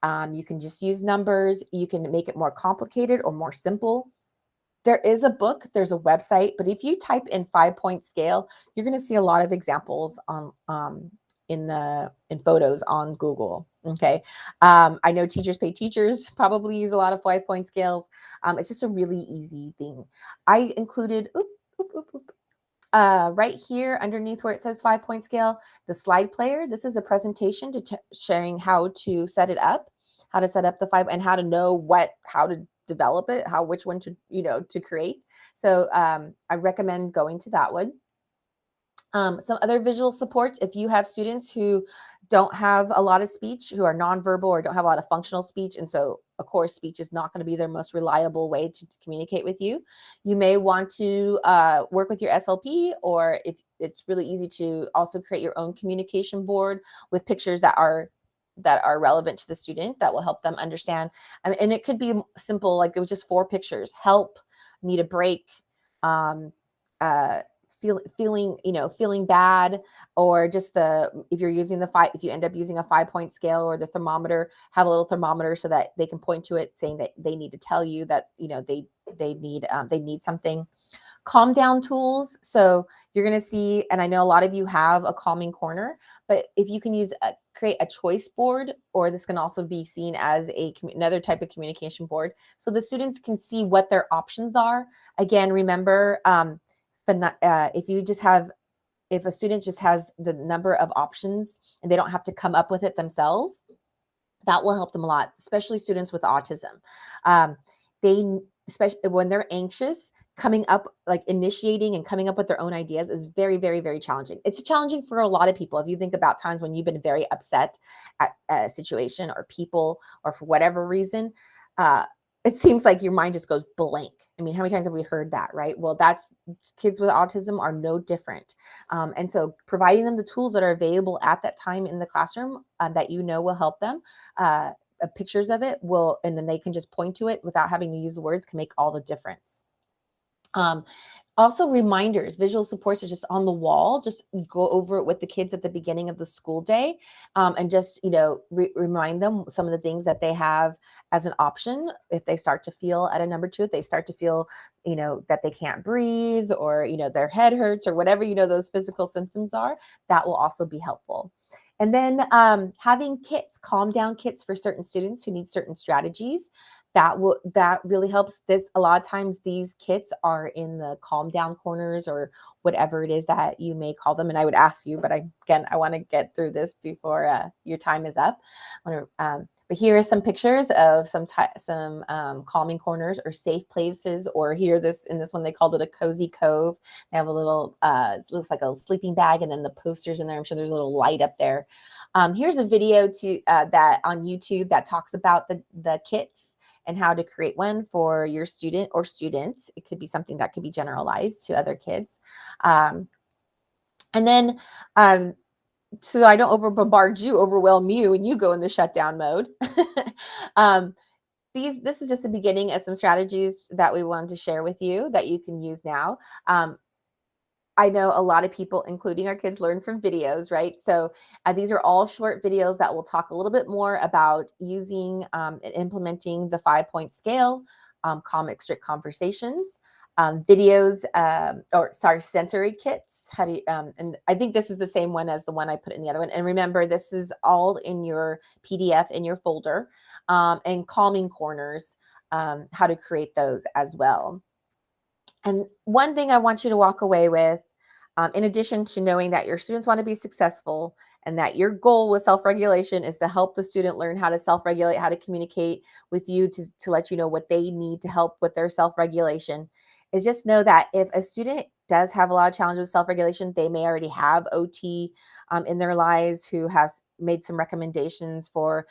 You can just use numbers. You can make it more complicated or more simple. There is a book, there's a website, but if you type in 5-point scale, you're going to see a lot of examples on in photos on Google. Okay. I know Teachers Pay Teachers probably use a lot of 5-point scales. It's just a really easy thing. I included right here underneath where it says 5-point scale, the slide player. This is a presentation sharing how to set it up, how to set up the 5, and how to know how to develop it, which one to create. So I recommend going to that one. Some other visual supports, if you have students who don't have a lot of speech, who are nonverbal or don't have a lot of functional speech, and so of course speech is not going to be their most reliable way to communicate with you, you may want to work with your SLP, or if it's really easy to also create your own communication board with pictures that are relevant to the student, that will help them understand. And it could be simple, like it was just 4 pictures: help, need a break, feeling bad, or just if you end up using a 5-point scale or the thermometer, have a little thermometer so that they can point to it, saying that they need to tell you that they need something. Calm down tools. So you're going to see, and I know a lot of you have a calming corner, but if you can create a choice board, or this can also be seen as another type of communication board, so the students can see what their options are. Again, remember, if a student just has the number of options and they don't have to come up with it themselves, that will help them a lot, especially students with autism. Especially when they're anxious, initiating and coming up with their own ideas is very, very, very challenging. It's challenging for a lot of people. If you think about times when you've been very upset at a situation or people, or for whatever reason, it seems like your mind just goes blank. I mean, how many times have we heard that, right? Well, that's kids with autism are no different. And so providing them the tools that are available at that time in the classroom that will help them, pictures of it will, and then they can just point to it without having to use the words, can make all the difference. Also, reminders, visual supports are just on the wall. Just go over it with the kids at the beginning of the school day, and just remind them some of the things that they have as an option if they start to feel at a number 2, if they start to feel that they can't breathe, or their head hurts, or whatever those physical symptoms are. That will also be helpful. And then having kits, calm down kits for certain students who need certain strategies. That really helps. This, a lot of times these kits are in the calm down corners, or whatever it is that you may call them. And I would ask you, but I want to get through this before your time is up. But here are some pictures of some calming corners or safe places. Or here, in this one, they called it a cozy cove. They have a little, it looks like a sleeping bag, and then the posters in there. I'm sure there's a little light up there. Here's a video that on YouTube that talks about the kits and how to create one for your student or students. It could be something that could be generalized to other kids. And then, so I don't overwhelm you, and you go in the shutdown mode. This is just the beginning of some strategies that we wanted to share with you that you can use now. I know a lot of people, including our kids, learn from videos, right? So these are all short videos that will talk a little bit more about using and implementing the 5-point scale, comic strict conversations, sensory kits. How do you, and I think this is the same one as the one I put in the other one. And remember, this is all in your PDF in your folder, and calming corners, how to create those as well. And one thing I want you to walk away with, in addition to knowing that your students want to be successful, and that your goal with self-regulation is to help the student learn how to self-regulate, how to communicate with you to let you know what they need to help with their self-regulation, is just know that if a student does have a lot of challenges with self-regulation, they may already have OT in their lives who have made some recommendations for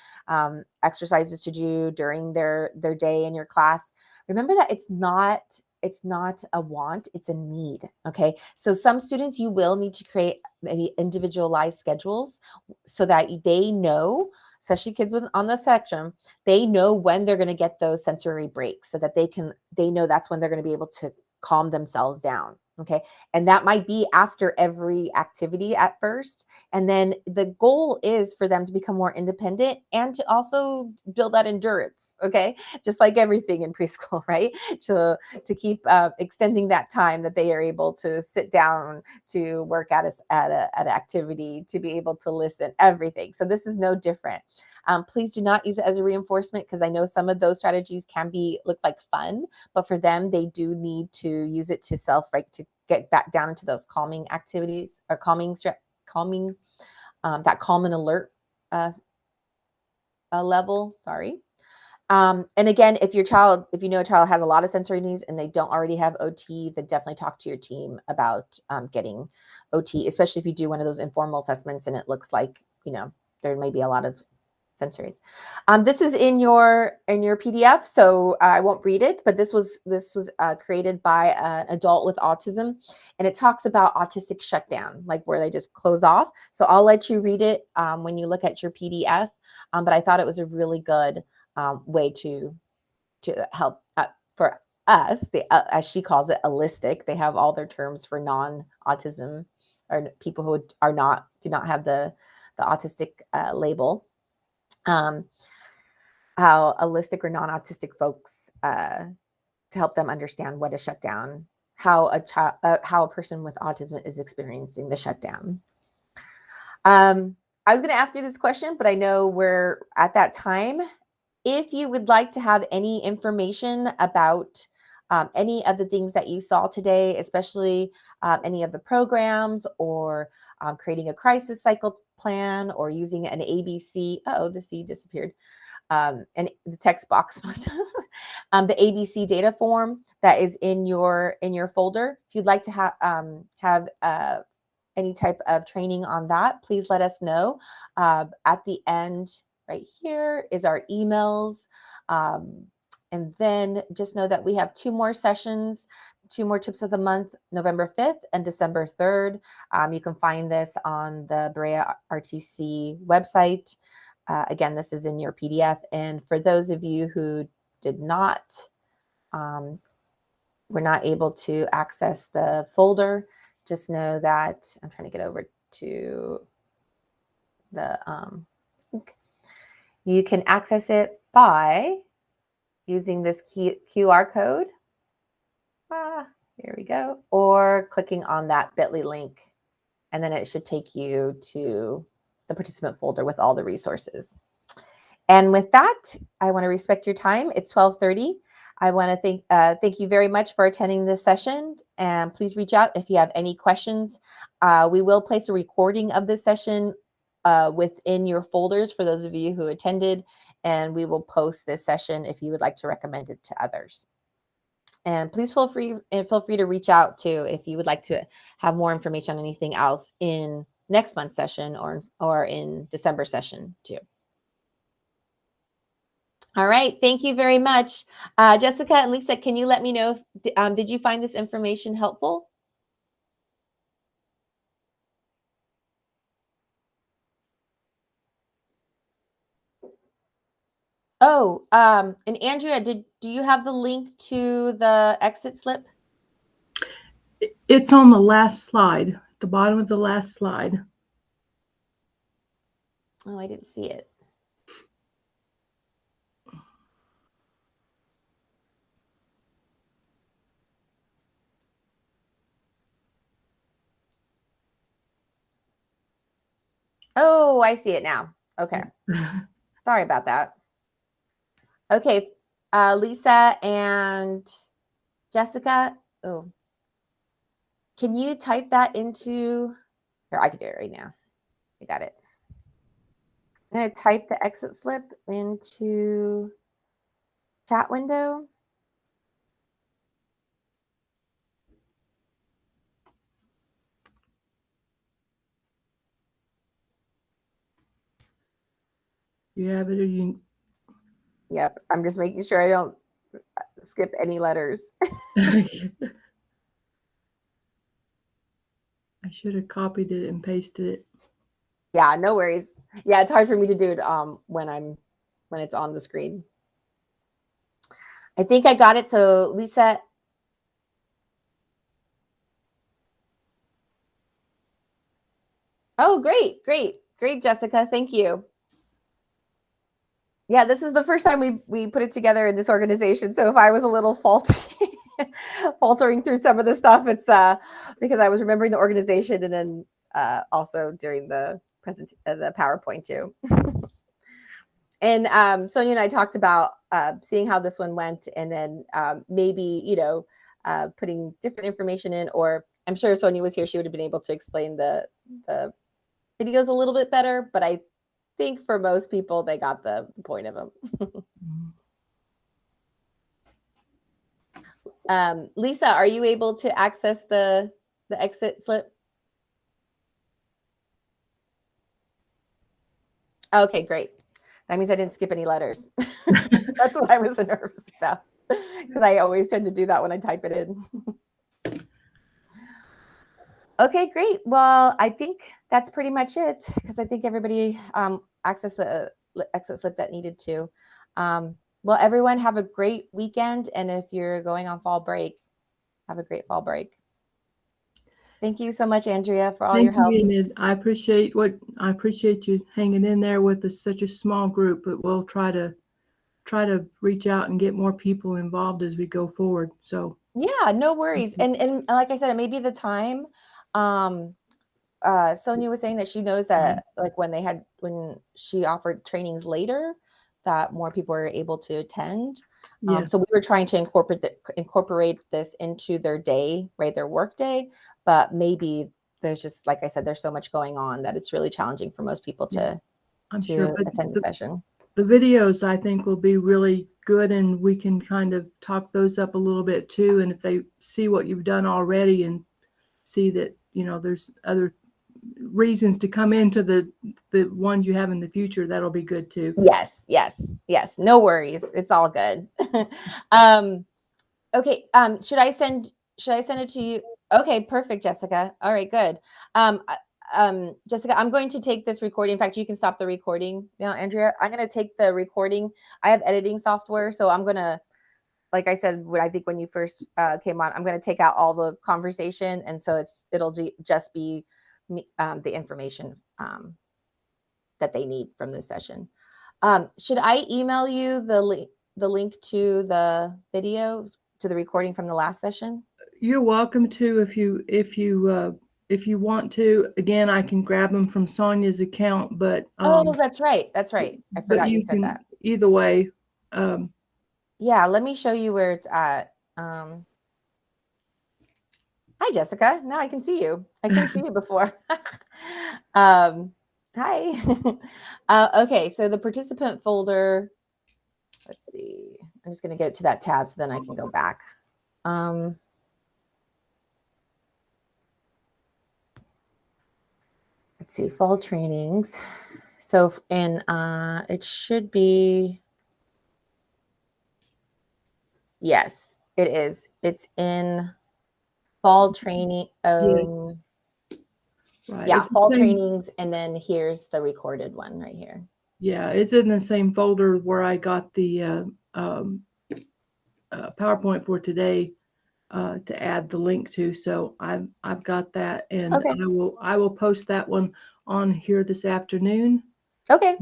exercises to do during their day in your class. Remember that it's not a want, it's a need. Okay. So some students, you will need to create maybe individualized schedules so that they know, especially kids on the spectrum, they know when they're going to get those sensory breaks, so that they know that's when they're going to be able to calm themselves down. Okay. And that might be after every activity at first. And then the goal is for them to become more independent and to also build that endurance. Okay. Just like everything in preschool, right? To keep extending that time that they are able to sit down to work at an activity, to be able to listen, everything. So this is no different. Please do not use it as a reinforcement, because I know some of those strategies can look like fun, but for them, they do need to use it to get back down into those calming activities, or calming, that calm and alert level. Sorry. And again, if you know a child has a lot of sensory needs and they don't already have OT, then definitely talk to your team about getting OT, especially if you do one of those informal assessments and it looks like there may be a lot of sensories. This is in your PDF, so I won't read it, but this was created by an adult with autism, and it talks about autistic shutdown, like where they just close off. So I'll let you read it when you look at your PDF, but I thought it was a really good way to help for us. As she calls it, holistic. They have all their terms for non-autism, or people who do not have the autistic label. How holistic or non-autistic folks, to help them understand what a shutdown, how a person with autism is experiencing the shutdown. I was going to ask you this question, but I know we're at that time. If you would like to have any information about any of the things that you saw today, especially any of the programs, or creating a crisis cycle plan, or using an ABC. The C disappeared. And the text box must have the ABC data form that is in your folder. If you'd like to have any type of training on that, please let us know. At the end, right here is our emails. And then just know that we have 2 more sessions, 2 more tips of the month, November 5th and December 3rd. You can find this on the Berea RTC website. Again, this is in your PDF. And for those of you who did not, were not able to access the folder, just know that I'm trying to get over to the, you can access it by using this QR code. Here we go. Or clicking on that bit.ly link, and then it should take you to the participant folder with all the resources. And with that, I want to respect your time. It's 12:30. I want to thank you very much for attending this session. And please reach out if you have any questions. We will place a recording of this session within your folders for those of you who attended, and we will post this session if you would like to recommend it to others. And please feel free to reach out too if you would like to have more information on anything else in next month's session or in December session too. All right, thank you very much. Jessica and Lisa, can you let me know, did you find this information helpful? Oh, and Andrea, do you have the link to the exit slip?
It's on the last slide, at the bottom of the last slide.
Oh, I didn't see it. Oh, I see it now. Okay. Sorry about that. Okay, Lisa and Jessica, oh, can you type that into, here, I can do it right now. I got it. I'm going to type the exit slip into chat window.
You have it, or you?
Yep, I'm just making sure I don't skip any letters.
I should have copied it and pasted it.
Yeah, no worries. Yeah, it's hard for me to do it when it's on the screen. I think I got it. So Lisa. Oh, great, Jessica. Thank you. Yeah, this is the first time we put it together in this organization. So if I was a little faltering through some of the stuff, it's because I was remembering the organization and then also during the the PowerPoint too. And Sonia and I talked about seeing how this one went, and then maybe putting different information in. Or I'm sure if Sonia was here, she would have been able to explain the videos a little bit better. But I think for most people, they got the point of them. Lisa, are you able to access the exit slip? Okay, great. That means I didn't skip any letters. That's what I was nervous about, because I always tend to do that when I type it in. Okay, great. Well, I think that's pretty much it, because I think everybody accessed the exit slip that needed to. Well, everyone have a great weekend. And if you're going on fall break, have a great fall break. Thank you so much, Andrea, for all your help.
Thank you, Enid. I appreciate you hanging in there with such a small group, but we'll try to reach out and get more people involved as we go forward. So
yeah, no worries. And like I said, it may be the time. Sonia was saying that she knows that like when she offered trainings later, that more people were able to attend.
yeah.
So we were trying to incorporate this into their day, right? Their work day, but maybe there's just, like I said, there's so much going on that it's really challenging for most people to attend the session.
The videos, I think, will be really good, and we can kind of talk those up a little bit too. And if they see what you've done already and see that, there's other reasons to come into the ones you have in the future, that'll be good too.
Yes, yes, yes. No worries. It's all good. Okay. Should I send it to you? Okay, perfect, Jessica. All right, good. Jessica, I'm going to take this recording. In fact, you can stop the recording now, Andrea. I'm going to take the recording. I have editing software, so I'm going to, like I said, when you first came on, I'm going to take out all the conversation, and so it'll just be the information that they need from this session. Should I email you the link to the video, to the recording from the last session?
You're welcome to, if you want to. Again, I can grab them from Sonia's account, but
Oh, that's right. That's right. I
but
forgot you
you
said
can
that.
either way.
Yeah, let me show you where it's at. Hi, Jessica. Now I can see you. I couldn't see you before. Hi. Okay, so the participant folder, let's see. I'm just going to get to that tab so then I can go back. Let's see, fall trainings. So it should be, yes, it is. It's in fall training.
Yes. Right.
Yeah,
It's the
fall
same.
trainings, and then here's the recorded one right here.
Yeah, it's in the same folder where I got the PowerPoint for today to add the link to. So I've got that, and
Okay.
I will post that one on here this afternoon.
Okay.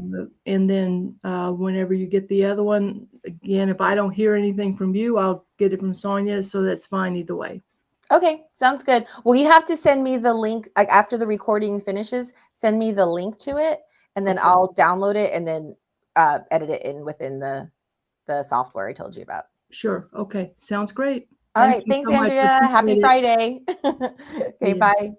And then whenever you get the other one, again, if I don't hear anything from you, I'll get it from Sonia. So that's fine either way.
Okay, sounds good. Well, you have to send me the link, like after the recording finishes, send me the link to it, and then
Okay.
I'll download it and then edit it in within the software I told you about.
Sure. Okay. Sounds great.
All
Thank
right.
you
Thanks,
so much.
Andrea. Happy
Appreciate it.
Friday. Okay,
Yeah.
bye.